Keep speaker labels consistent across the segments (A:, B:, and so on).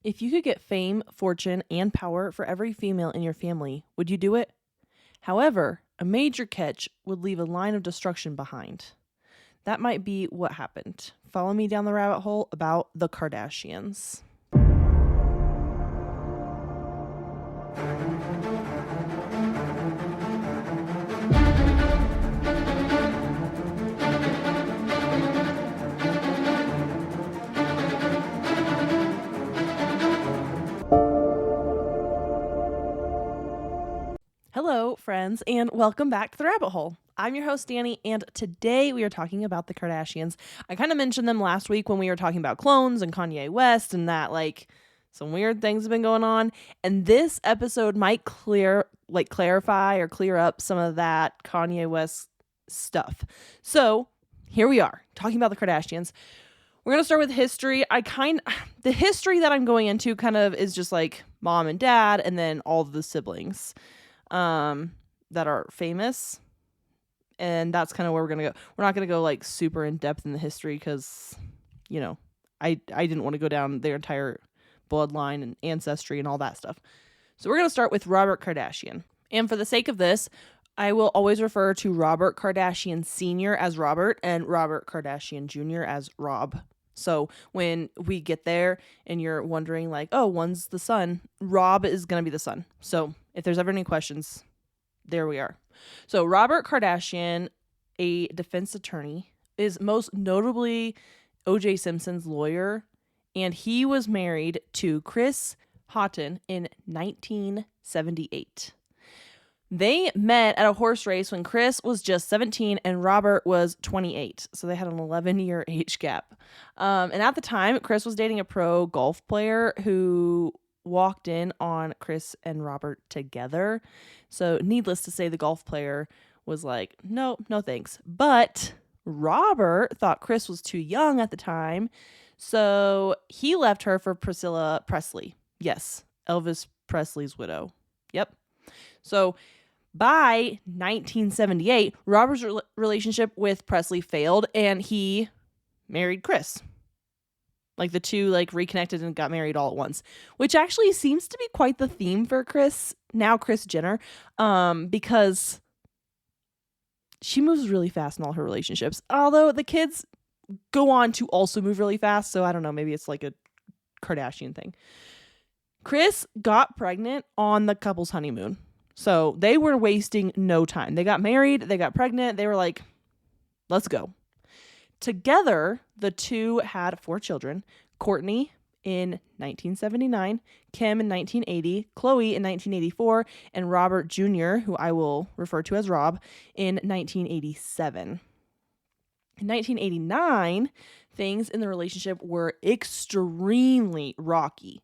A: If you could get fame, fortune, and power for every female in your family, would you do it? However, a major catch would leave a line of destruction behind. That might be what happened. Follow me down the rabbit hole about the Kardashians. Hello, friends, and welcome back to the rabbit hole. I'm your host, Danny, and today we are talking about the Kardashians. I kind of mentioned them last week when we were talking about clones and Kanye West and that, some weird things have been going on. And this episode might clarify or clear up some of that Kanye West stuff. So here we are talking about the Kardashians. We're going to start with history. The history that I'm going into kind of is just like mom and dad and then all of the siblings that are famous. And that's kind of where we're going to go. We're not going to go like super in depth in the history because, I didn't want to go down their entire bloodline and ancestry and all that stuff. So we're going to start with Robert Kardashian. And for the sake of this, I will always refer to Robert Kardashian Sr. as Robert and Robert Kardashian Jr. as Rob. So when we get there and you're wondering like, oh, one's the son, Rob is going to be the son. So if there's ever any questions, there we are. So Robert Kardashian, a defense attorney, is most notably O.J. Simpson's lawyer, and he was married to Kris Houghton in 1978. They met at a horse race when Kris was just 17 and Robert was 28. So they had an 11-year age gap. And at the time, Kris was dating a pro golf player who walked in on Kris and Robert together. So needless to say, the golf player was like, no thanks. But Robert thought Kris was too young at the time. So he left her for Priscilla Presley. Yes, Elvis Presley's widow. Yep. So by 1978, Robert's relationship with Presley failed and he married Kris. Like the two reconnected and got married all at once, which actually seems to be quite the theme for Kris Jenner, because she moves really fast in all her relationships. Although the kids go on to also move really fast, so I don't know, maybe it's like a Kardashian thing. Kris got pregnant on the couple's honeymoon. So they were wasting no time. They got married, they got pregnant, they were like, let's go. Together, the two had 4 children, Courtney in 1979, Kim in 1980, Chloe in 1984, and Robert Jr., who I will refer to as Rob, in 1987. In 1989, things in the relationship were extremely rocky.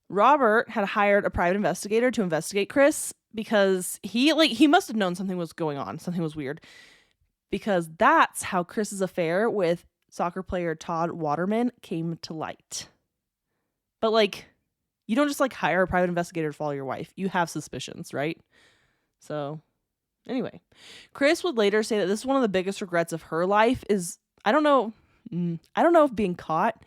A: Robert had hired a private investigator to investigate Kris because he must have known something was going on, something was weird. Because that's how Kris's affair with soccer player Todd Waterman came to light. But you don't just hire a private investigator to follow your wife. You have suspicions, right? So anyway, Kris would later say that this is one of the biggest regrets of her life is, I don't know if being caught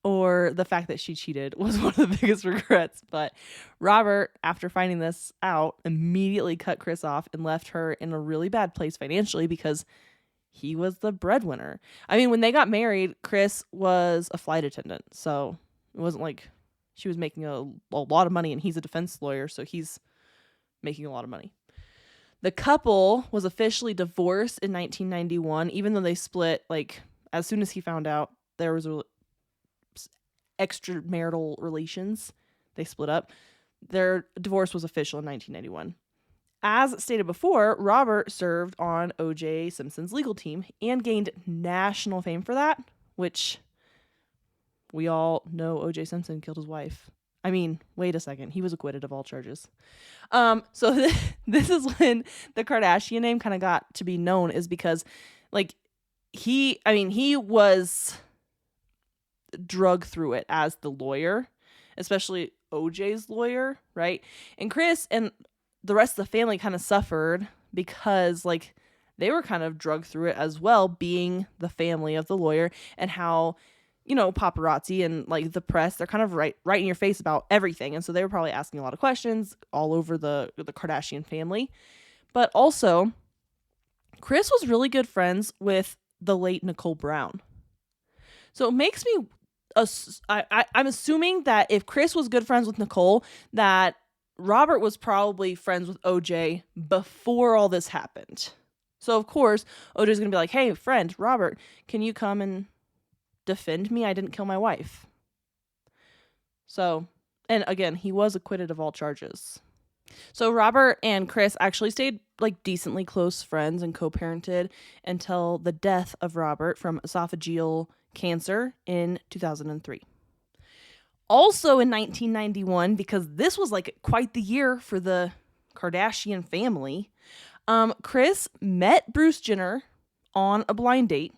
A: or the fact that she cheated was one of the biggest regrets. But Robert, after finding this out, immediately cut Kris off and left her in a really bad place financially because he was the breadwinner. I mean, when they got married, Kris was a flight attendant. So it wasn't like she was making a lot of money, and he's a defense lawyer, so he's making a lot of money. The couple was officially divorced in 1991, even though they split, as soon as he found out there was extramarital relations, they split up. Their divorce was official in 1991. As stated before, Robert served on O.J. Simpson's legal team and gained national fame for that, which we all know O.J. Simpson killed his wife. I mean, wait a second. He was acquitted of all charges. So this is when the Kardashian name kind of got to be known, is because he was drug through it as the lawyer, especially OJ's lawyer, right? And Kris and the rest of the family kind of suffered because they were kind of drug through it as well, being the family of the lawyer, and how paparazzi and like the press, they're kind of right in your face about everything. And so they were probably asking a lot of questions all over the Kardashian family. But also, Kris was really good friends with the late Nicole Brown. So it makes me, I'm assuming that if Kris was good friends with Nicole, that Robert was probably friends with OJ before all this happened. So of course, OJ's going to be like, hey, friend, Robert, can you come and defend me? I didn't kill my wife. So, and again, he was acquitted of all charges. So Robert and Kris actually stayed like decently close friends and co-parented until the death of Robert from esophageal cancer in 2003. Also in 1991, because this was like quite the year for the Kardashian family, Kris met Bruce Jenner on a blind date.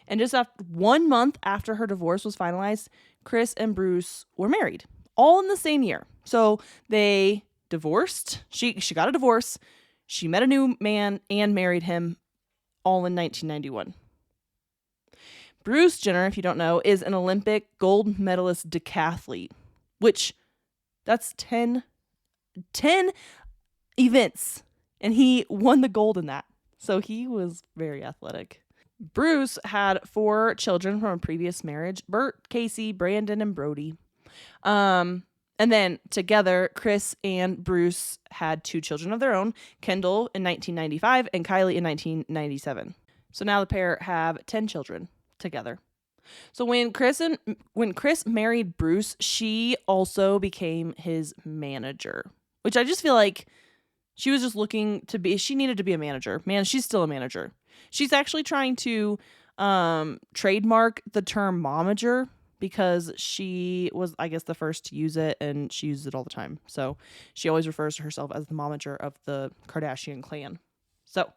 A: And just after 1 month after her divorce was finalized, Kris and Bruce were married, all in the same year. So they divorced. She got a divorce. She met a new man and married him, all in 1991. Bruce Jenner, if you don't know, is an Olympic gold medalist decathlete, which that's 10 events, and he won the gold in that. So he was very athletic. Bruce had 4 children from a previous marriage: Bert, Casey, Brandon, and Brody. And then together, Kris and Bruce had 2 children of their own, Kendall in 1995 and Kylie in 1997. So now the pair have 10 children together. So when Kris married Bruce, she also became his manager, which I just feel like she was just she needed to be a manager. Man, she's still a manager. She's actually trying to trademark the term momager, because she was, I guess, the first to use it, and she uses it all the time. So she always refers to herself as the momager of the Kardashian clan. So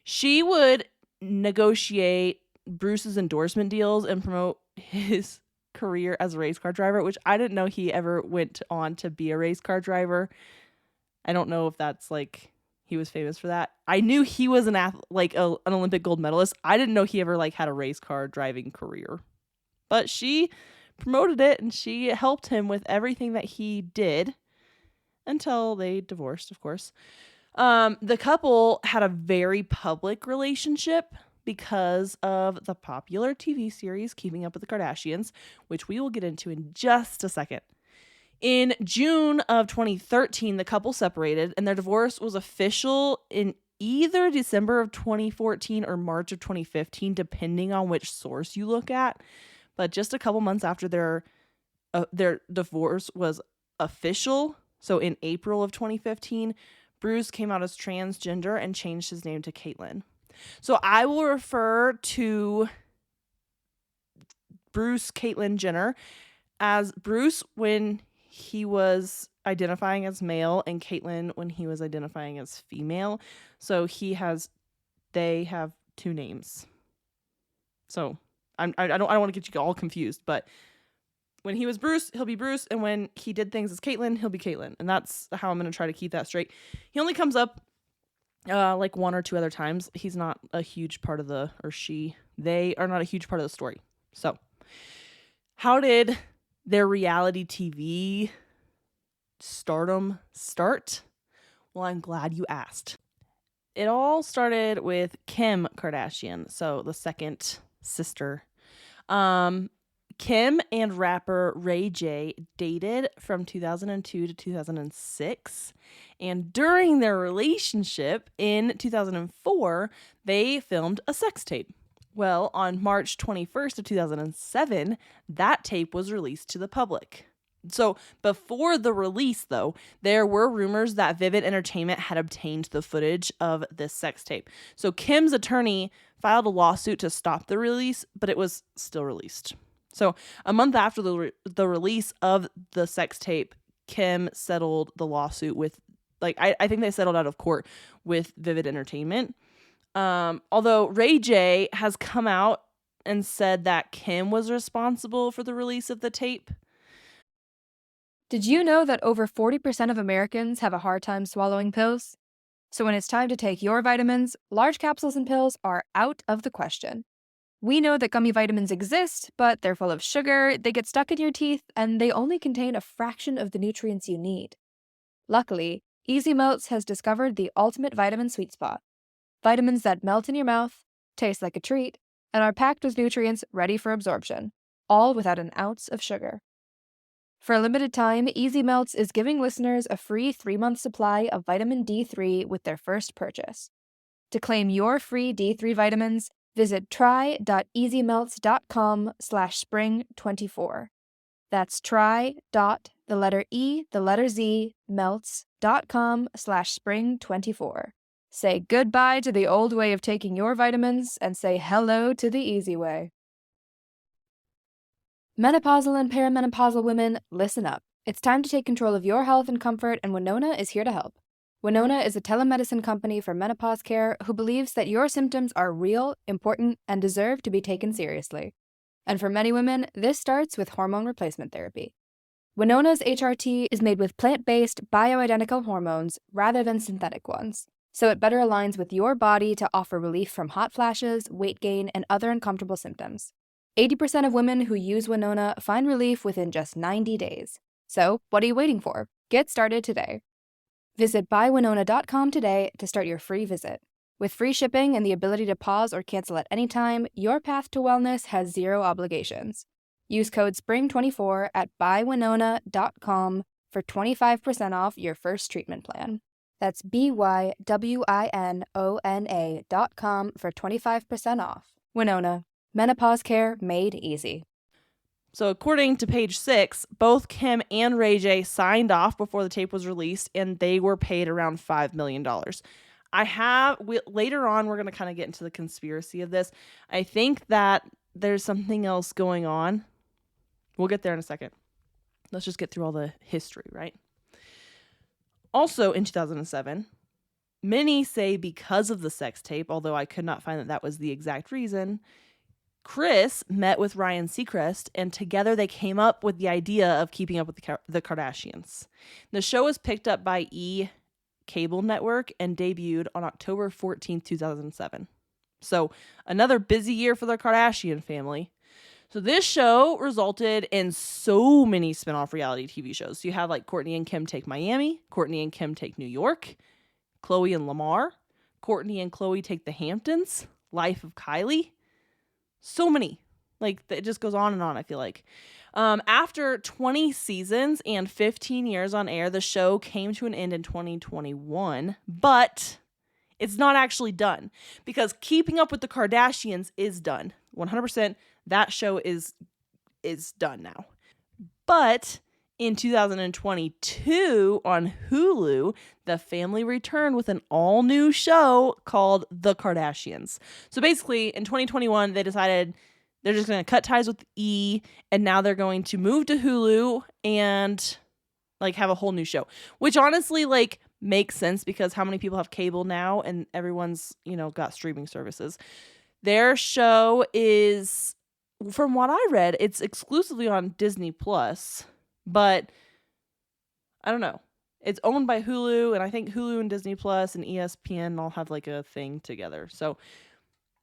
A: she would negotiate Bruce's endorsement deals and promote his career as a race car driver, which I didn't know he ever went on to be a race car driver. I don't know if that's like he was famous for that. I knew he was an Olympic gold medalist. I didn't know he ever like had a race car driving career. But she promoted it, and she helped him with everything that he did until they divorced, of course. The couple had a very public relationship because of the popular TV series Keeping Up with the Kardashians, which we will get into in just a second. In June of 2013, the couple separated, and their divorce was official in either December of 2014 or March of 2015, depending on which source you look at. But just a couple months after their divorce was official, so in April of 2015, Bruce came out as transgender and changed his name to Caitlyn. So I will refer to Bruce Caitlyn Jenner as Bruce when he was identifying as male and Caitlyn when he was identifying as female. So they have 2 names. So I don't want to get you all confused, but when he was Bruce, he'll be Bruce, and when he did things as Caitlyn, he'll be Caitlyn, and that's how I'm going to try to keep that straight. He only comes up like 1 or 2 other times. He's not a huge part of they are not a huge part of the story. So how did their reality TV stardom start? Well, I'm glad you asked. It all started with Kim Kardashian, so the second sister. Kim and rapper Ray J dated from 2002 to 2006, and during their relationship in 2004, they filmed a sex tape. Well, on March 21st of 2007, that tape was released to the public. So before the release, though, there were rumors that Vivid Entertainment had obtained the footage of this sex tape. So Kim's attorney filed a lawsuit to stop the release, but it was still released. So a month after the release of the sex tape, Kim settled the lawsuit with, I think they settled out of court with Vivid Entertainment. Although Ray J has come out and said that Kim was responsible for the release of the tape.
B: Did you know that over 40% of Americans have a hard time swallowing pills? So when it's time to take your vitamins, large capsules and pills are out of the question. We know that gummy vitamins exist, but they're full of sugar, they get stuck in your teeth, and they only contain a fraction of the nutrients you need. Luckily, Easy Melts has discovered the ultimate vitamin sweet spot. Vitamins that melt in your mouth, taste like a treat, and are packed with nutrients ready for absorption, all without an ounce of sugar. For a limited time, Easy Melts is giving listeners a free 3-month supply of vitamin D3 with their first purchase. To claim your free D3 vitamins, visit try.easymelts.com/spring24. That's melts.com/spring24. Say goodbye to the old way of taking your vitamins and say hello to the easy way. Menopausal and perimenopausal women, listen up. It's time to take control of your health and comfort, and Winona is here to help. Winona is a telemedicine company for menopause care who believes that your symptoms are real, important, and deserve to be taken seriously. And for many women, this starts with hormone replacement therapy. Winona's HRT is made with plant-based, bioidentical hormones rather than synthetic ones, so it better aligns with your body to offer relief from hot flashes, weight gain, and other uncomfortable symptoms. 80% of women who use Winona find relief within just 90 days. So, what are you waiting for? Get started today. Visit buywinona.com today to start your free visit. With free shipping and the ability to pause or cancel at any time, your path to wellness has zero obligations. Use code SPRING24 at buywinona.com for 25% off your first treatment plan. That's BYWINONA.com for 25% off. Winona. Menopause care made easy.
A: So according to page 6, both Kim and Ray J signed off before the tape was released, and they were paid around $5 million. Later on, we're going to kind of get into the conspiracy of this. I think that there's something else going on. We'll get there in a second. Let's just get through all the history, right? Also in 2007, many say because of the sex tape, although I could not find that was the exact reason, Kris met with Ryan Seacrest, and together they came up with the idea of keeping up with the Kardashians. The show was picked up by cable network and debuted on October 14th, 2007. So another busy year for the Kardashian family. So this show resulted in so many spin-off reality TV shows. So you have like Kourtney and Kim Take Miami, Kourtney and Kim Take New York, Khloe and Lamar, Kourtney and Khloe Take the Hamptons, Life of Kylie. So many. Like, it just goes on and on, I feel like. After 20 seasons and 15 years on air, the show came to an end in 2021, but it's not actually done because Keeping Up with the Kardashians is done. 100%, that show is done now. But in 2022 on Hulu, the family returned with an all-new show called The Kardashians. So basically, in 2021, they decided they're just going to cut ties with E, and now they're going to move to Hulu and like have a whole new show, which honestly like makes sense because how many people have cable now and everyone's, got streaming services. Their show is, from what I read, it's exclusively on Disney Plus, but I don't know. It's owned by Hulu, and I think Hulu and Disney Plus and ESPN all have like a thing together. So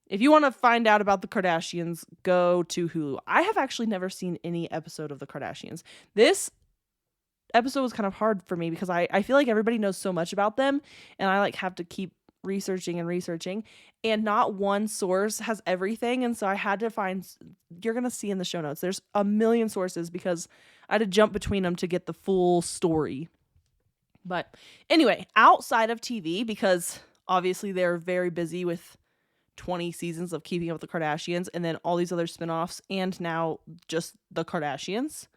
A: if you want to find out about the Kardashians, go to Hulu. I have actually never seen any episode of the Kardashians. This episode was kind of hard for me because I feel like everybody knows so much about them, and I like have to keep researching, and not one source has everything. And so I had to find, you're going to see in the show notes, there's a million sources because I had to jump between them to get the full story. But anyway, outside of TV, because obviously they're very busy with 20 seasons of Keeping Up with the Kardashians and then all these other spinoffs and now just the Kardashians,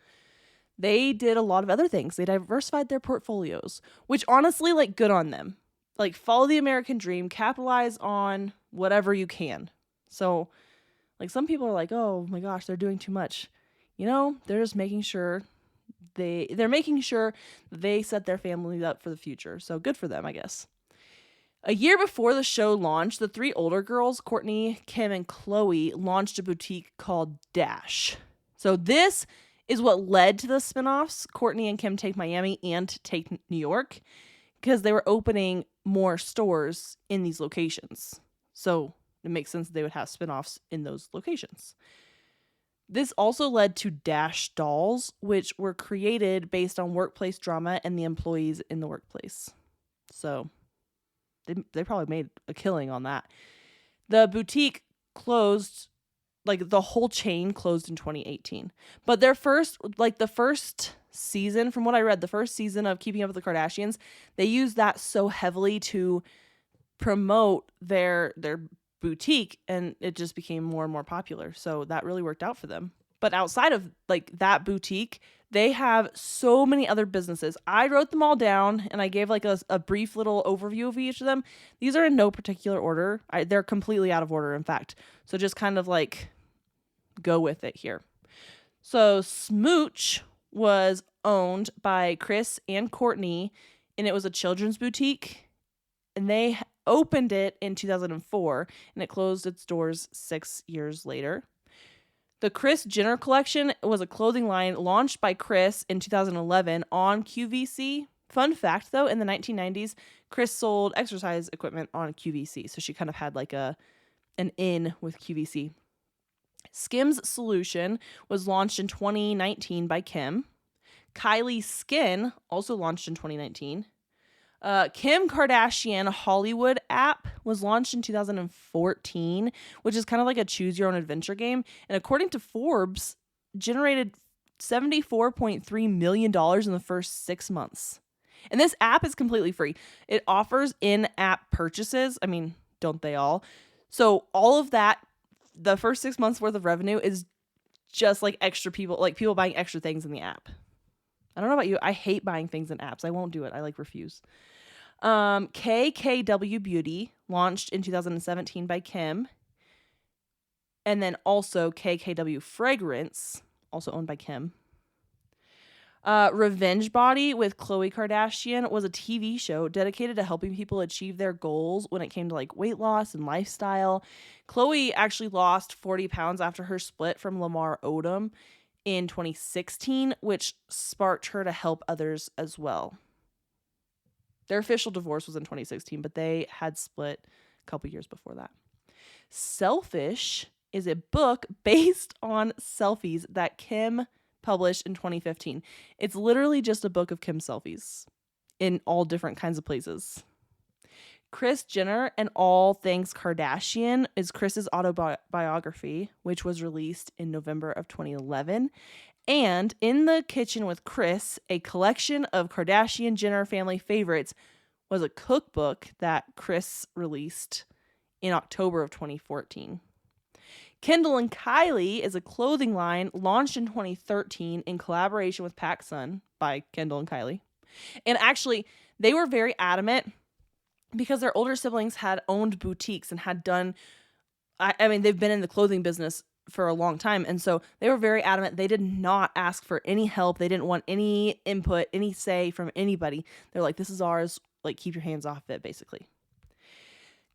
A: they did a lot of other things. They diversified their portfolios, which honestly, like, good on them. Like, follow the American dream, capitalize on whatever you can. So, like, some people are like, oh my gosh, they're doing too much. They're just making sure they're making sure they set their families up for the future. So good for them, I guess. A year before the show launched, the three older girls, Kourtney, Kim, and Khloe, launched a boutique called Dash. So this is what led to the spinoffs, Kourtney and Kim Take Miami and Take New York, because they were opening more stores in these locations. So it makes sense that they would have spinoffs in those locations. This also led to Dash dolls, which were created based on workplace drama and the employees in the workplace. So they probably made a killing on that. The boutique closed, like the whole chain closed in 2018. But the first season, from what I read, the first season of Keeping Up with the Kardashians, they used that so heavily to promote their boutique, and it just became more and more popular. So that really worked out for them. But outside of like that boutique, they have so many other businesses. I wrote them all down and I gave like a brief little overview of each of them. These are in no particular order. They're completely out of order, in fact. So just kind of like go with it here. So Smooch was owned by Chris and Courtney, and it was a children's boutique. And they opened it in 2004, and it closed its doors 6 years later. The Kris Jenner collection was a clothing line launched by Kris in 2011 on QVC. Fun fact, though, in the 1990s, Kris sold exercise equipment on QVC, so she kind of had like an in with QVC. Skims Solution was launched in 2019 by Kim. Kylie Skin also launched in 2019. Kim Kardashian Hollywood app was launched in 2014, which is kind of like a choose your own adventure game. And according to Forbes, generated $74.3 million in the first 6 months. And this app is completely free. It offers in-app purchases. I mean, don't they all? So all of that, the first 6 months worth of revenue is just like extra people, like people buying extra things in the app. I don't know about you. I hate buying things in apps. I won't do it. I like refuse. KKW Beauty launched in 2017 by Kim. And then also KKW Fragrance, also owned by Kim. Revenge Body with Khloe Kardashian was a TV show dedicated to helping people achieve their goals when it came to like weight loss and lifestyle. Khloe actually lost 40 pounds after her split from Lamar Odom in 2016, which sparked her to help others as well. Their official divorce was in 2016, but they had split a couple years before that. Selfish is a book based on selfies that Kim published in 2015. It's literally just a book of Kim selfies in all different kinds of places. Kris Jenner and All Things Kardashian is Kris's autobiography, which was released in November of 2011. And In the Kitchen with Kris, a collection of Kardashian-Jenner family favorites, was a cookbook that Kris released in October of 2014. Kendall and Kylie is a clothing line launched in 2013 in collaboration with PacSun by Kendall and Kylie. And actually, they were very adamant because their older siblings had owned boutiques and had done, I mean, they've been in the clothing business for a long time. And so they were very adamant. They did not ask for any help. They didn't want any input, any say from anybody. They're like, this is ours. Like, keep your hands off it, basically.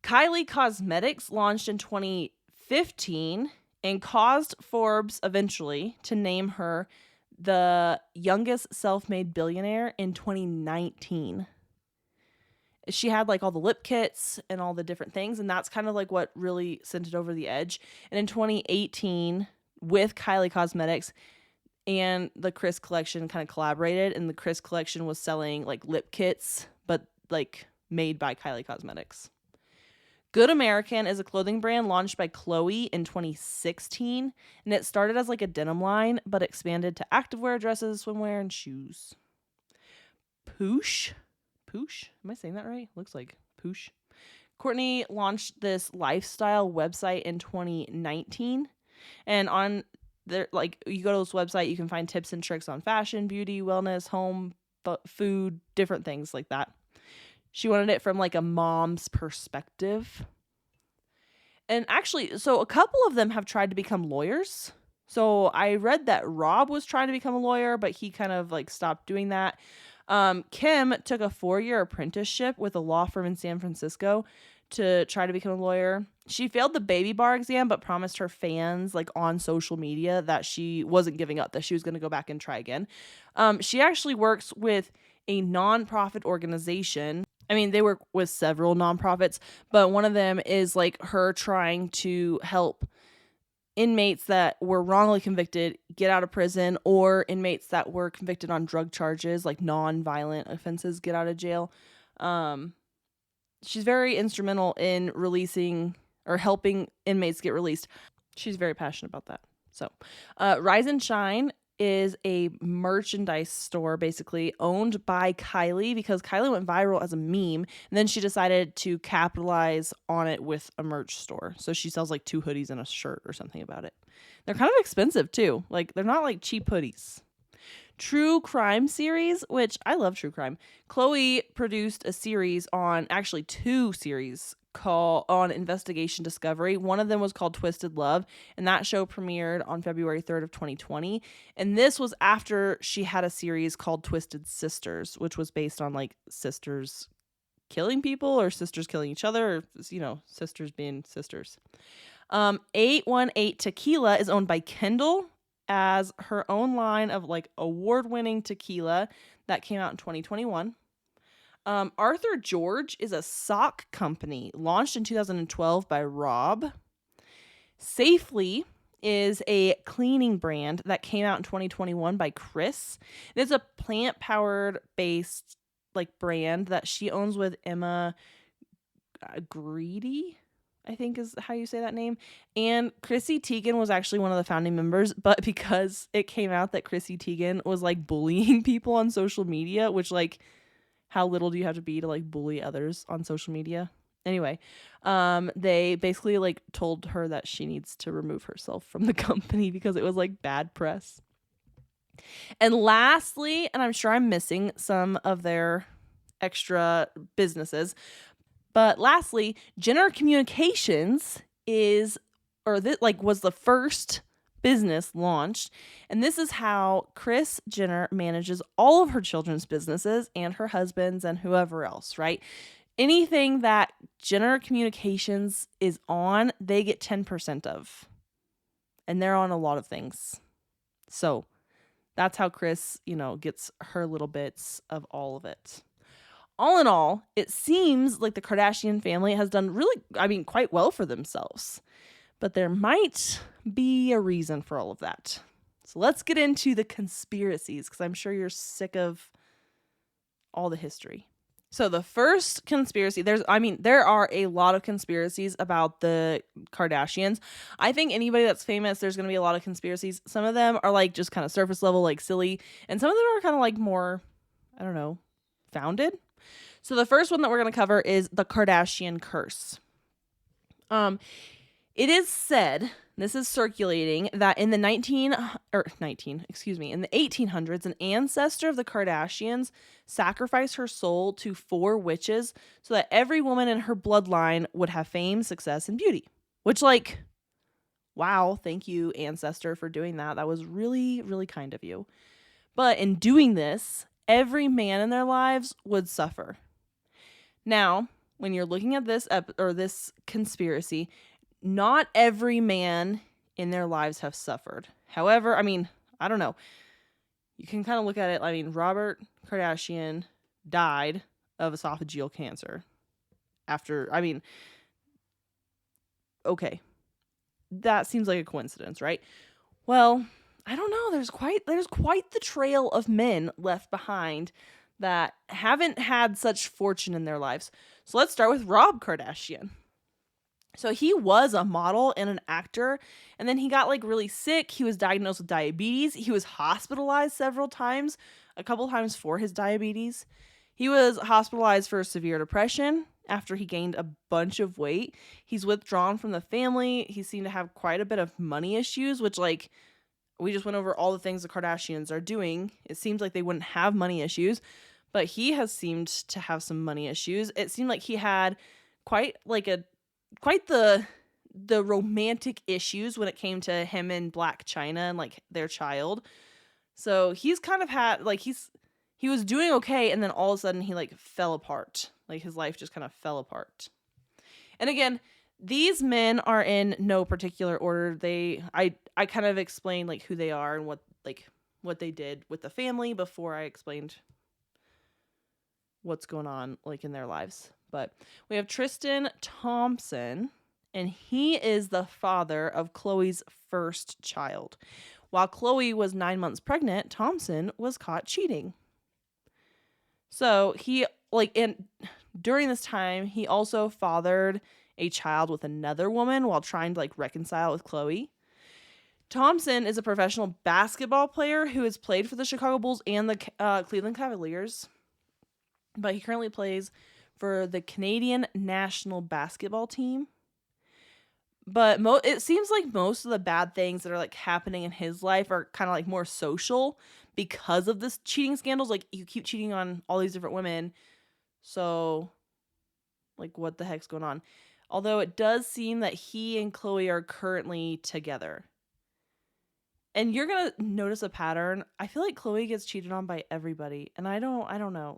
A: Kylie Cosmetics launched in 2015 and caused Forbes eventually to name her the youngest self-made billionaire in 2019. She had like all the lip kits and all the different things, and that's kind of like what really sent it over the edge. And in 2018, with Kylie Cosmetics and the Kris collection kind of collaborated, and the Kris collection was selling like lip kits, but like made by Kylie Cosmetics. Good American is a clothing brand launched by Khloe in 2016, and it started as like a denim line, but expanded to activewear, dresses, swimwear, and shoes. Poosh? Am I saying that right? Looks like Poosh. Courtney launched this lifestyle website in 2019, and on there, like, you go to this website, you can find tips and tricks on fashion, beauty, wellness, home, food, different things like that. She wanted it from like a mom's perspective. And actually, so a couple of them have tried to become lawyers. So I read that Rob was trying to become a lawyer, but he kind of like stopped doing that. Kim took a 4-year apprenticeship with a law firm in San Francisco to try to become a lawyer. She failed the baby bar exam, but promised her fans like on social media that she wasn't giving up, that she was going to go back and try again. She actually works with a nonprofit organization I mean, they work with several nonprofits, but one of them is like her trying to help inmates that were wrongly convicted get out of prison, or inmates that were convicted on drug charges, like non-violent offenses, get out of jail. Um, she's very instrumental in releasing or helping inmates get released. She's very passionate about that. So, Rise and Shine is a merchandise store basically owned by Kylie, because Kylie went viral as a meme, and then she decided to capitalize on it with a merch store. So she sells like 2 hoodies and a shirt or something about it. They're kind of expensive too. Like, they're not like cheap hoodies. True crime series, which I love true crime. Chloe produced a series on, actually 2 series called on Investigation Discovery. One of them was called Twisted Love, and that show premiered on February 3rd of 2020. And this was after she had a series called Twisted Sisters, which was based on like sisters killing people or sisters killing each other, or, you know, sisters being sisters. 818 Tequila is owned by Kendall as her own line of like award-winning tequila that came out in 2021. Arthur George is a sock company launched in 2012 by Rob. Safely is a cleaning brand that came out in 2021 by Chris. It is a plant-powered based like brand that she owns with Emma Greedy, I think is how you say that name. And Chrissy Teigen was actually one of the founding members, but because it came out that Chrissy Teigen was like bullying people on social media, which like, how little do you have to be to like bully others on social media? Anyway, they basically like told her that she needs to remove herself from the company because it was like bad press. And lastly, and I'm sure I'm missing some of their extra businesses, but lastly, Jenner Communications is, or like was the first business launched, and this is how Kris Jenner manages all of her children's businesses and her husband's and whoever else, right? Anything that Jenner Communications is on, they get 10% of. And they're on a lot of things. So that's how Kris, you know, gets her little bits of all of it. All in all, it seems like the Kardashian family has done really, quite well for themselves. But there might be a reason for all of that. So let's get into the conspiracies, because I'm sure you're sick of all the history. So the first conspiracy, there are a lot of conspiracies about the Kardashians. I think anybody that's famous, there's going to be a lot of conspiracies. Some of them are like just kind of surface level, like silly. And some of them are kind of like more, I don't know, founded. So the first one that we're going to cover is the Kardashian curse. It is said, this is circulating, that in the in the 1800s, an ancestor of the Kardashians sacrificed her soul to 4 witches so that every woman in her bloodline would have fame, success, and beauty. Which, like, wow, thank you, ancestor, for doing that. That was really, really kind of you. But in doing this, every man in their lives would suffer. Now, when you're looking at this this conspiracy, not every man in their lives have suffered. However, I don't know. You can kind of look at it. Robert Kardashian died of esophageal cancer after, okay. That seems like a coincidence, right? Well, I don't know. There's quite the trail of men left behind that haven't had such fortune in their lives. So let's start with Rob Kardashian. So he was a model and an actor, and then he got like really sick. He was diagnosed with diabetes. He was hospitalized several times, a couple times for his diabetes. He was hospitalized for severe depression after he gained a bunch of weight. He's withdrawn from the family. He seemed to have quite a bit of money issues, which, like, we just went over all the things the Kardashians are doing. It seems like they wouldn't have money issues, but he has seemed to have some money issues. It seemed like he had quite the romantic issues when it came to him and Black China and like their child. So he's kind of had he was doing okay, and then all of a sudden he like fell apart. Like his life just kind of fell apart. And again, these men are in no particular order. I kind of explained like who they are and what they did with the family before I explained what's going on like in their lives. But we have Tristan Thompson, and he is the father of Chloe's first child. While Chloe was 9 months pregnant, Thompson was caught cheating. So he during this time, he also fathered a child with another woman while trying to reconcile with Chloe. Thompson is a professional basketball player who has played for the Chicago Bulls and the Cleveland Cavaliers, but he currently plays for the Canadian national basketball team. But it seems like most of the bad things that are happening in his life are kind of more social because of this cheating scandals. You keep cheating on all these different women, so what the heck's going on? Although it does seem that he and Chloe are currently together. And you're going to notice a pattern. I feel like Chloe gets cheated on by everybody. And I don't know.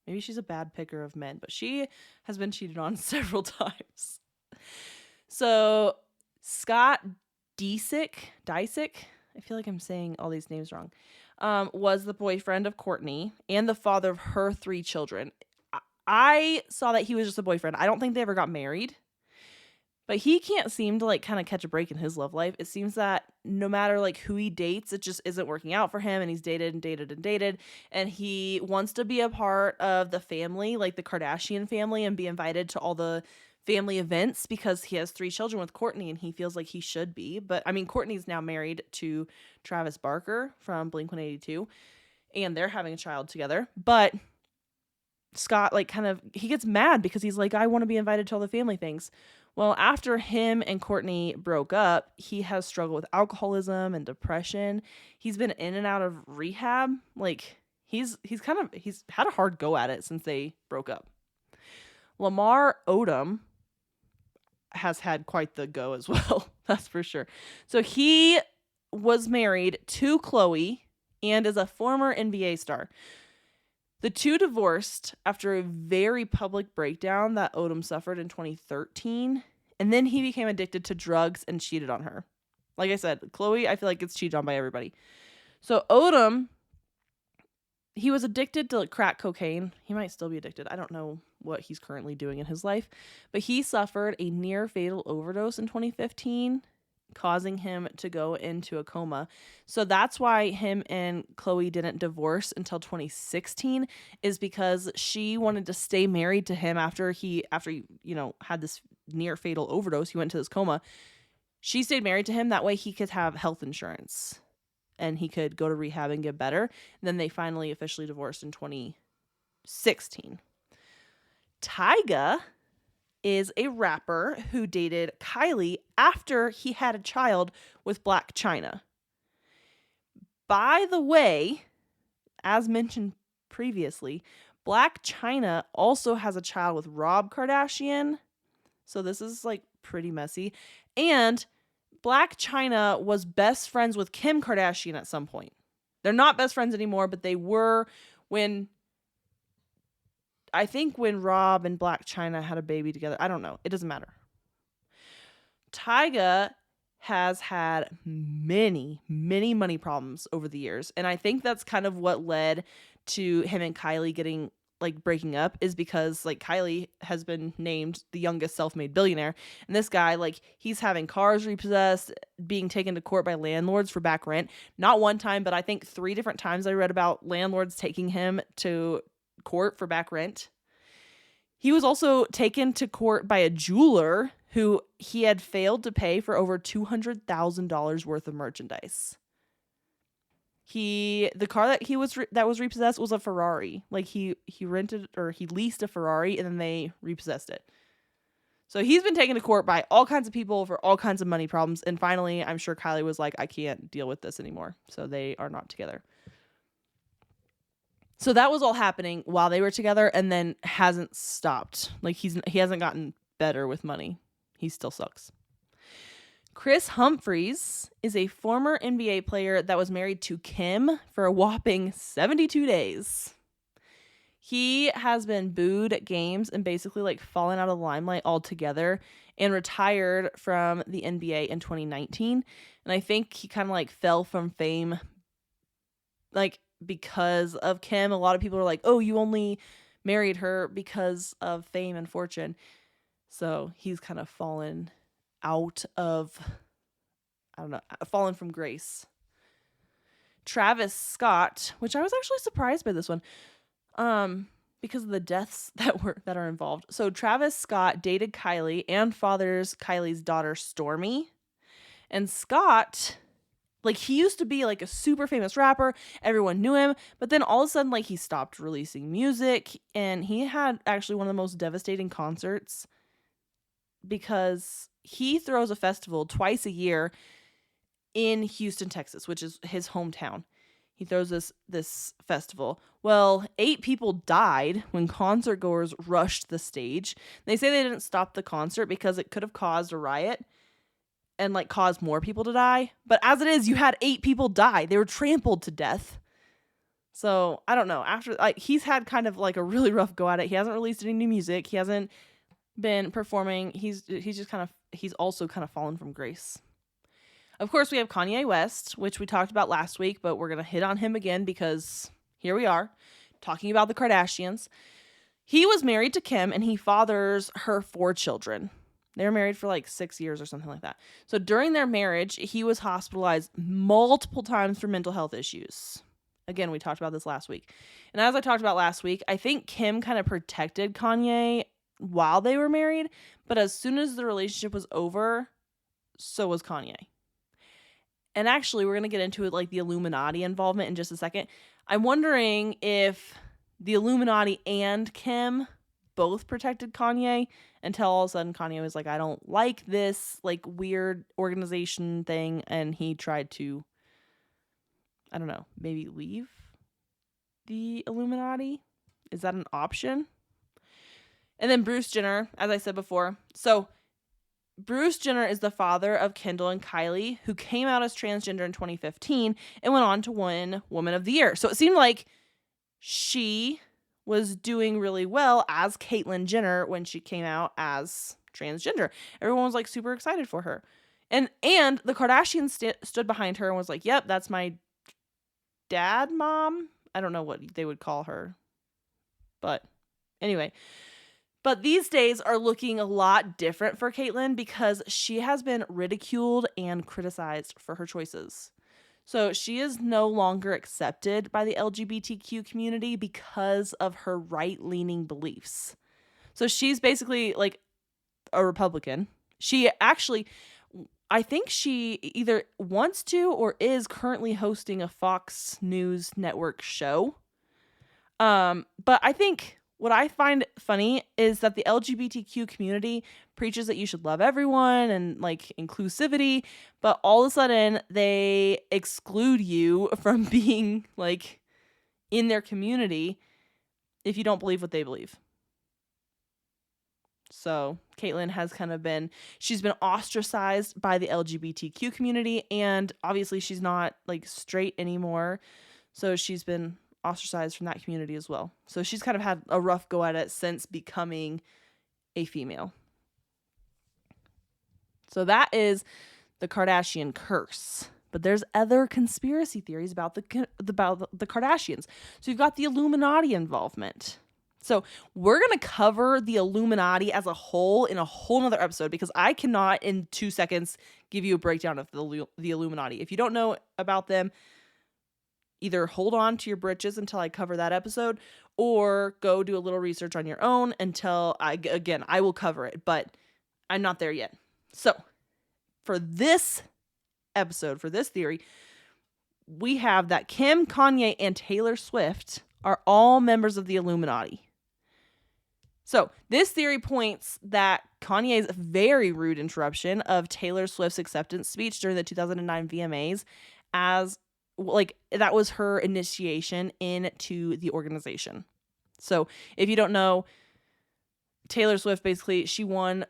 A: Maybe she's a bad picker of men. But she has been cheated on several times. So Scott Disick, I feel like I'm saying all these names wrong, was the boyfriend of Courtney and the father of her 3 children. I saw that he was just a boyfriend. I don't think they ever got married. But he can't seem to kind of catch a break in his love life. It seems that no matter who he dates, it just isn't working out for him. And he's dated and dated and dated. And he wants to be a part of the family, like the Kardashian family, and be invited to all the family events because he has 3 children with Courtney and he feels like he should be. But I mean, Courtney's now married to Travis Barker from Blink-182 and they're having a child together. But Scott he gets mad because he's like, I want to be invited to all the family things. Well, after him and Courtney broke up, he has struggled with alcoholism and depression. He's been in and out of rehab. He's had a hard go at it since they broke up. Lamar Odom has had quite the go as well. That's for sure. So he was married to Chloe and is a former NBA star. The 2 divorced after a very public breakdown that Odom suffered in 2013, and then he became addicted to drugs and cheated on her. Like I said, Chloe, I feel like gets cheated on by everybody. So Odom, he was addicted to crack cocaine. He might still be addicted. I don't know what he's currently doing in his life, but he suffered a near fatal overdose in 2015. Causing him to go into a coma. So that's why him and Chloe didn't divorce until 2016, is because she wanted to stay married to him after he had this near fatal overdose. He went into this coma. She stayed married to him. That way he could have health insurance and he could go to rehab and get better. And then they finally officially divorced in 2016. Tyga is a rapper who dated Kylie after he had a child with Black China. By the way, as mentioned previously, Black China also has a child with Rob Kardashian. So this is pretty messy. And Black China was best friends with Kim Kardashian at some point. They're not best friends anymore, but they were when Rob and Black China had a baby together. I don't know. It doesn't matter. Tyga has had many, many money problems over the years. And I think that's kind of what led to him and Kylie getting breaking up, is because Kylie has been named the youngest self-made billionaire. And this guy, he's having cars repossessed, being taken to court by landlords for back rent. Not one time, but I think 3 different times I read about landlords taking him to court for back rent. He was also taken to court by a jeweler who he had failed to pay for over $200,000 worth of merchandise. The car that was repossessed was a Ferrari. He rented or he leased a Ferrari and then they repossessed it. So he's been taken to court by all kinds of people for all kinds of money problems. And finally, I'm sure Kylie was like, I can't deal with this anymore. So they are not together. So that was all happening while they were together and then hasn't stopped. He hasn't gotten better with money. He still sucks. Chris Humphries is a former NBA player that was married to Kim for a whopping 72 days. He has been booed at games and basically fallen out of the limelight altogether and retired from the NBA in 2019. And I think he kind of fell from fame because of Kim. A lot of people are like, oh, you only married her because of fame and fortune. So he's kind of fallen out of, I don't know, fallen from grace. Travis Scott, which I was actually surprised by this one, because of the deaths that are involved. So Travis Scott dated Kylie and fathers Kylie's daughter Stormy. And Scott, like, he used to be like a super famous rapper. Everyone knew him, but then all of a sudden, like, he stopped releasing music, and he had actually one of the most devastating concerts because he throws a festival twice a year in Houston, Texas, which is his hometown. He throws this festival. Well, 8 people died when concert goers rushed the stage. They say they didn't stop the concert because it could have caused a riot and like caused more people to die. But as it is, you had 8 people die. They were trampled to death. So I don't know. After he's had kind of like a really rough go at it. He hasn't released any new music. He hasn't been performing. He's also kind of fallen from grace. Of course, we have Kanye West, which we talked about last week, but we're going to hit on him again because here we are talking about the Kardashians. He was married to Kim, and he fathers her 4 children. They were married for like 6 years or something like that. So during their marriage, he was hospitalized multiple times for mental health issues. Again, we talked about this last week. And as I talked about last week, I think Kim kind of protected Kanye while they were married, but as soon as the relationship was over, so was Kanye. And actually, we're going to get into it, like the Illuminati involvement in just a second. I'm wondering if the Illuminati and Kim both protected Kanye until all of a sudden Kanye was like, I don't like this like weird organization thing. And he tried to, I don't know, maybe leave the Illuminati. Is that an option? And then Bruce Jenner, as I said before. So Bruce Jenner is the father of Kendall and Kylie, who came out as transgender in 2015 and went on to win Woman of the Year. So it seemed like she was doing really well as Caitlyn Jenner when she came out as transgender. Everyone was like super excited for her. And the Kardashians stood behind her and was like, yep, that's my dad, mom. I don't know what they would call her. But anyway. But these days are looking a lot different for Caitlyn because she has been ridiculed and criticized for her choices. So she is no longer accepted by the LGBTQ community because of her right-leaning beliefs. So she's basically like a Republican. She actually, I think she either wants to or is currently hosting a Fox News network show. But I think what I find funny is that the LGBTQ community preaches that you should love everyone and like inclusivity, but all of a sudden they exclude you from being like in their community if you don't believe what they believe. So Caitlyn has kind of she's been ostracized by the LGBTQ community, and obviously she's not like straight anymore. So she's been ostracized from that community as well. So she's kind of had a rough go at it since becoming a female. So that is the Kardashian curse. But there's other conspiracy theories about the Kardashians. So you've got the Illuminati involvement. So we're going to cover the Illuminati as a whole in a whole nother episode because I cannot in 2 seconds give you a breakdown of the Illuminati. If you don't know about them, either hold on to your britches until I cover that episode or go do a little research on your own until I will cover it, but I'm not there yet. So for this episode, for this theory, we have that Kim, Kanye, and Taylor Swift are all members of the Illuminati. So this theory points that Kanye's very rude interruption of Taylor Swift's acceptance speech during the 2009 VMAs as like that was her initiation into the organization. So if you don't know, Taylor Swift basically, she won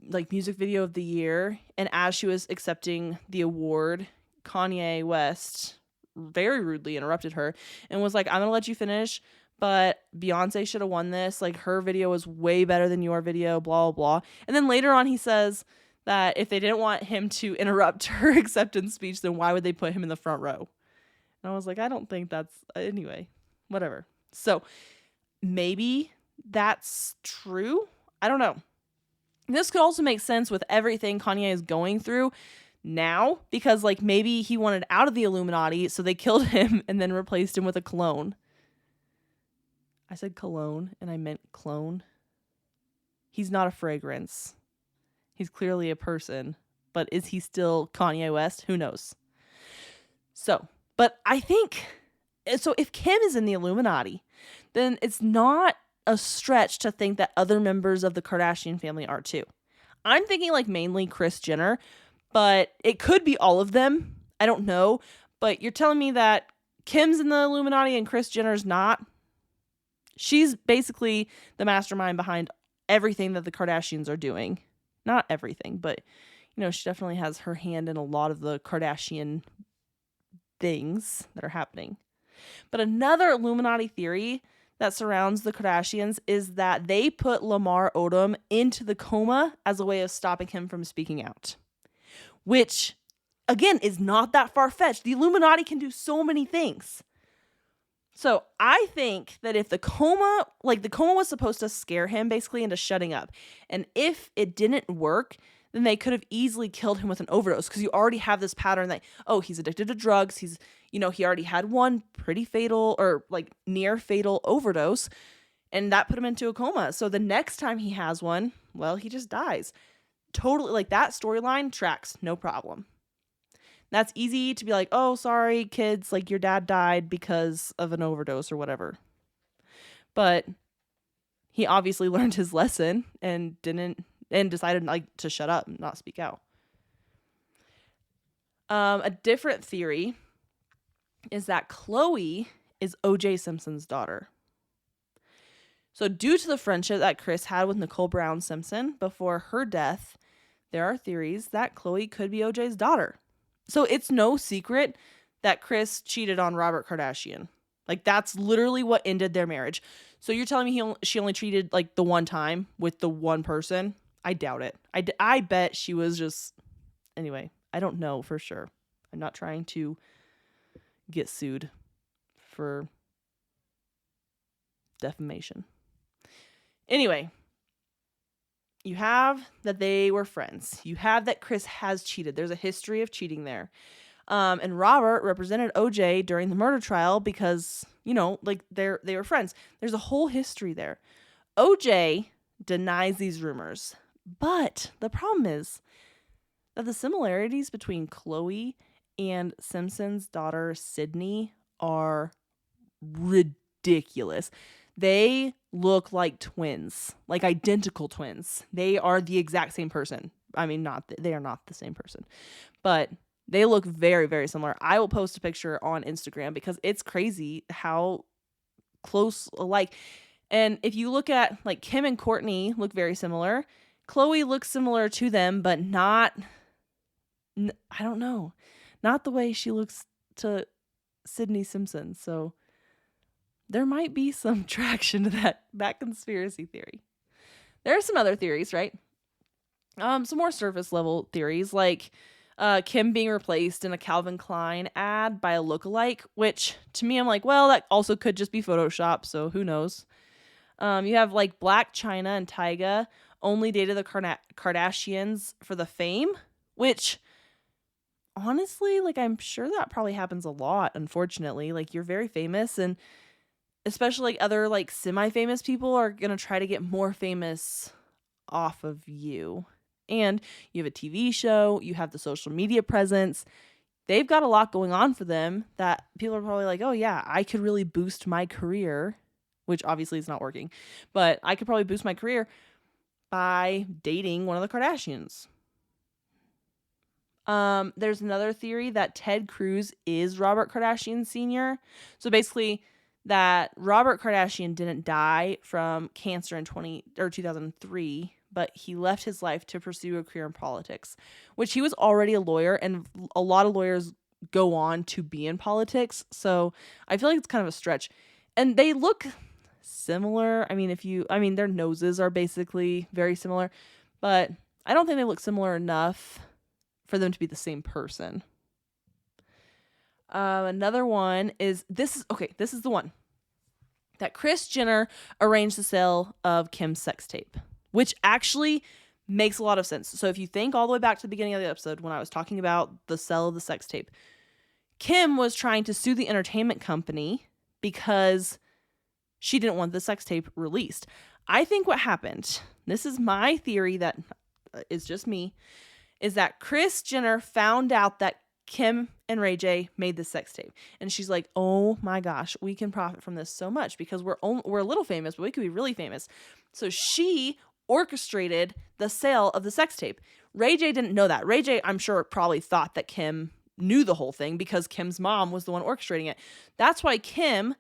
A: like music video of the year, and as she was accepting the award, Kanye West very rudely interrupted her and was like, I'm gonna let you finish, but Beyonce should have won this, like her video was way better than your video, blah blah blah. And then later on he says that if they didn't want him to interrupt her acceptance speech, then why would they put him in the front row? And I was like, I don't think that's... Anyway, whatever. So maybe that's true. I don't know. This could also make sense with everything Kanye is going through now, because like maybe he wanted out of the Illuminati, so they killed him and then replaced him with a clone. I said cologne and I meant clone. He's not a fragrance. He's clearly a person, but is he still Kanye West? Who knows? So, but I think, so if Kim is in the Illuminati, then it's not a stretch to think that other members of the Kardashian family are too. I'm thinking like mainly Kris Jenner, but it could be all of them. I don't know. But you're telling me that Kim's in the Illuminati and Kris Jenner's not? She's basically the mastermind behind everything that the Kardashians are doing. Not everything, but she definitely has her hand in a lot of the Kardashian things that are happening. But another Illuminati theory that surrounds the Kardashians is that they put Lamar Odom into the coma as a way of stopping him from speaking out. Which, again, is not that far-fetched. The Illuminati can do so many things. So I think that if the coma was supposed to scare him basically into shutting up. And if it didn't work, then they could have easily killed him with an overdose, because you already have this pattern that, oh, he's addicted to drugs. He already had one pretty fatal or like near fatal overdose, and that put him into a coma. So the next time he has one, well, he just dies. Totally, like that storyline tracks, no problem. That's easy to be like, oh, sorry, kids, like your dad died because of an overdose or whatever. But he obviously learned his lesson and decided like to shut up and not speak out. A different theory is that Khloe is O.J. Simpson's daughter. So due to the friendship that Kris had with Nicole Brown Simpson before her death, there are theories that Khloe could be O.J.'s daughter. So it's no secret that Kris cheated on Robert Kardashian. Like that's literally what ended their marriage. So you're telling me she only cheated like the one time with the one person? I doubt it. I bet she was just... Anyway, I don't know for sure. I'm not trying to get sued for defamation. Anyway, you have that they were friends. You have that Kris has cheated. There's a history of cheating there. And Robert represented OJ during the murder trial because, like they were friends. There's a whole history there. OJ denies these rumors. But the problem is that the similarities between Khloe and Simpson's daughter Sydney are ridiculous. They look like twins, like identical twins. They are the exact same person. I mean, they are not the same person, but they look very, very similar. I will post a picture on Instagram because it's crazy how close alike. And if you look at like Kim and Kourtney look very similar. Khloe looks similar to them, but not, I don't know, not the way she looks to Sydney Simpson. So there might be some traction to that conspiracy theory. There are some other theories, right? Some more surface level theories, like Kim being replaced in a Calvin Klein ad by a lookalike, which to me, I'm like, well, that also could just be Photoshop, so who knows? You have like Black China and Tyga only dated the Kardashians for the fame, which honestly, like I'm sure that probably happens a lot, unfortunately. Like you're very famous, and especially like other like semi-famous people are going to try to get more famous off of you. And you have a TV show, you have the social media presence. They've got a lot going on for them that people are probably like, oh yeah, I could really boost my career, which obviously is not working, but I could probably boost my career by dating one of the Kardashians. There's another theory that Ted Cruz is Robert Kardashian Sr. So basically that Robert Kardashian didn't die from cancer in 2003, but he left his life to pursue a career in politics, which he was already a lawyer, and a lot of lawyers go on to be in politics. So I feel like it's kind of a stretch. And they look similar. I mean, their noses are basically very similar, but I don't think they look similar enough for them to be the same person. Another one is this is the one that Kris Jenner arranged the sale of Kim's sex tape, which actually makes a lot of sense. So if you think all the way back to the beginning of the episode when I was talking about the sale of the sex tape, Kim was trying to sue the entertainment company because she didn't want the sex tape released. I think what happened, this is my theory that is just me, is that Kris Jenner found out that Kim and Ray J made the sex tape. And she's like, oh my gosh, we can profit from this so much because we're a little famous, but we could be really famous. So she orchestrated the sale of the sex tape. Ray J didn't know that. Ray J, I'm sure, probably thought that Kim knew the whole thing because Kim's mom was the one orchestrating it. That's why Kim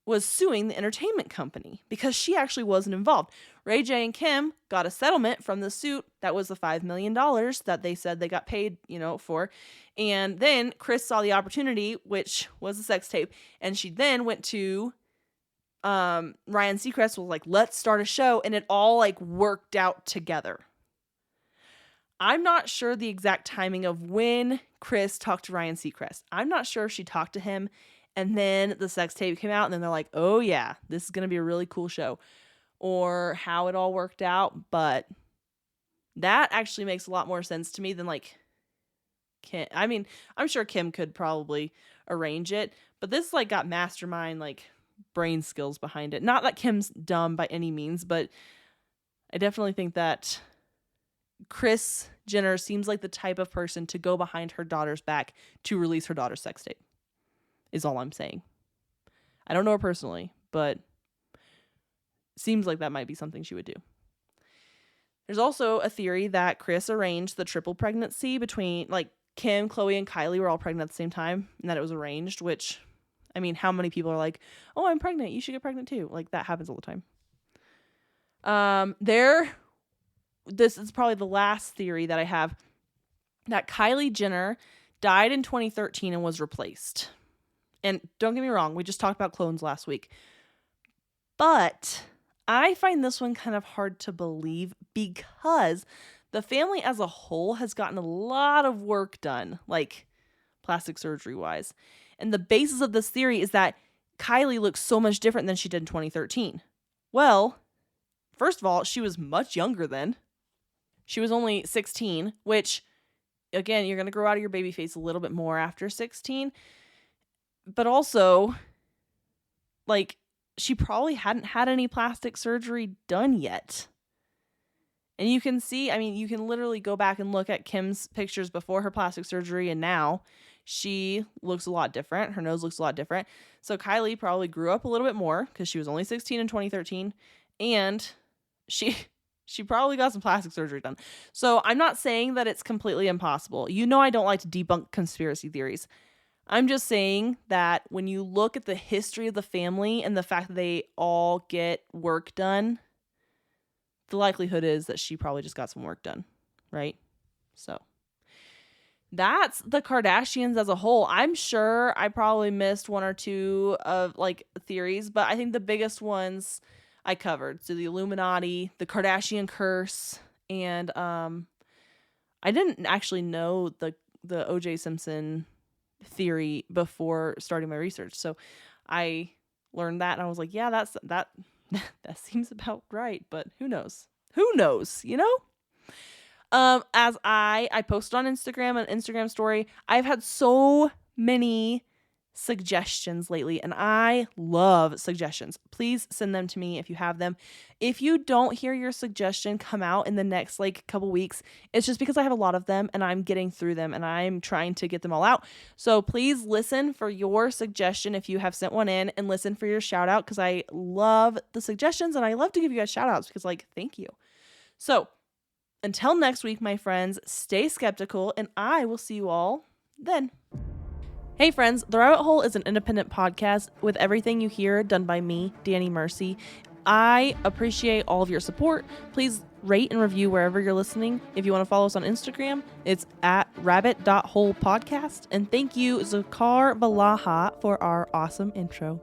A: was suing the entertainment company because she actually wasn't involved. Ray J and Kim got a settlement from the suit. That was the $5 million that they said they got paid, for. And then Kris saw the opportunity, which was the sex tape. And she then went to Ryan Seacrest, was like, let's start a show. And it all like worked out together. I'm not sure the exact timing of when Kris talked to Ryan Seacrest. I'm not sure if she talked to him and then the sex tape came out and then they're like, oh yeah, this is going to be a really cool show, or how it all worked out. But that actually makes a lot more sense to me than like Kim. I mean, I'm sure Kim could probably arrange it, but this like got mastermind like brain skills behind it. Not that Kim's dumb by any means, but I definitely think that Kris Jenner seems like the type of person to go behind her daughter's back to release her daughter's sex tape, is all I'm saying. I don't know her personally, but seems like that might be something she would do. There's also a theory that Kris arranged the triple pregnancy between like Kim, Khloe, and Kylie were all pregnant at the same time, and that it was arranged, which, I mean, how many people are like, oh, I'm pregnant, you should get pregnant too? Like, that happens all the time. This is probably the last theory that I have, that Kylie Jenner died in 2013 and was replaced. And don't get me wrong, we just talked about clones last week. But I find this one kind of hard to believe because the family as a whole has gotten a lot of work done, like plastic surgery wise. And the basis of this theory is that Kylie looks so much different than she did in 2013. Well, first of all, she was much younger then. She was only 16, which, again, you're going to grow out of your baby face a little bit more after 16. But also, like, she probably hadn't had any plastic surgery done yet. And you can see, I mean, you can literally go back and look at Kim's pictures before her plastic surgery and now. She looks a lot different. Her nose looks a lot different. So Kylie probably grew up a little bit more because she was only 16 in 2013. And she probably got some plastic surgery done. So I'm not saying that it's completely impossible. I don't like to debunk conspiracy theories. I'm just saying that when you look at the history of the family and the fact that they all get work done, the likelihood is that she probably just got some work done, right? So that's the Kardashians as a whole. I'm sure I probably missed one or two of like theories, but I think the biggest ones I covered. So the Illuminati, the Kardashian curse, and I didn't actually know the O.J. Simpson theory before starting my research. So I learned that and I was like, yeah, that seems about right, but who knows? As I posted on Instagram, an Instagram story, I've had so many suggestions lately and I love suggestions. Please send them to me if you have them. If you don't hear your suggestion come out in the next couple weeks, it's just because I have a lot of them and I'm getting through them and I'm trying to get them all out. So please listen for your suggestion if you have sent one in, and listen for your shout out because I love the suggestions and I love to give you guys shout outs because thank you. So until next week, my friends, stay skeptical and I will see you all then. Hey friends, The Rabbit Hole is an independent podcast with everything you hear done by me, Danny Mercy. I appreciate all of your support. Please rate and review wherever you're listening. If you want to follow us on Instagram, it's at rabbit.holepodcast. And thank you, Zakar Valaha, for our awesome intro.